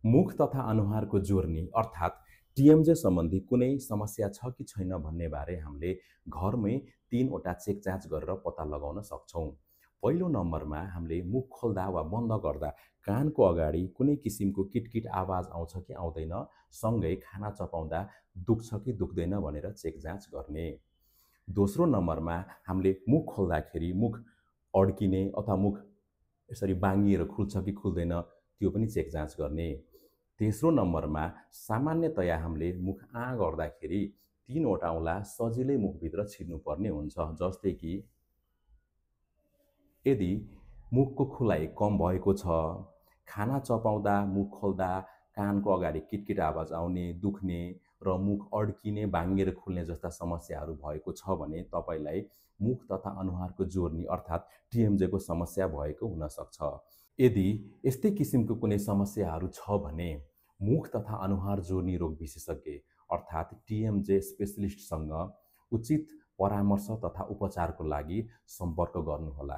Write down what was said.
मुख तथा अनुहारको जोर्नी अर्थात् टिएमजे सम्बन्धी कुनै समस्या छ कि छैन भन्ने बारे हामीले घरमै 3 वटा चेक जाँच गरेर पत्ता लगाउन सक्छौँ। पहिलो नम्बरमा हामीले मुख खोल्दा वा बन्द गर्दा कानको अगाडि कुनै किसिमको किटकिट आवाज आउँछ कि आउँदैन, सँगै खाना चपाउँदा दुख्छ कि दुख्दैन भनेर चेक जाँच गर्ने। दोस्रो नम्बरमा हामीले मुख खोल्दाखेरि मुख अड्किने अथवा मुख यसरी बाङ्गिएर खुल्छ कि खुल्दैन त्यो पनि चेक जाँच गर्ने। तेस्रो नम्बरमा सामान्यतया हामीले मुख गर्दाखेरि 3 वटा औँला सजिलै मुखभित्र छिर्नुपर्ने हुन्छ। जस्तै कि यदि मुखको खुलाइ कम भएको छ, खाना चपाउँदा, मुख खोल्दा कानको अगाडि किटकिट आवाज आउने, दुख्ने र मुख अड्किने, बाङ्गिएर खुल्ने जस्ता समस्याहरू भएको छ भने तपाईलाई मुख तथा अनुहारको जोर्नी अर्थात् टिएमजेको समस्या भएको हुन सक्छ। यदि यस्तै किसिमको कुनै समस्याहरू छ भने मुख तथा अनुहार जोर्नी रोग विशेषज्ञ अर्थात् टिएमजे स्पेशलिस्टसँग उचित परामर्श तथा उपचारको लागि सम्पर्क गर्नुहोला।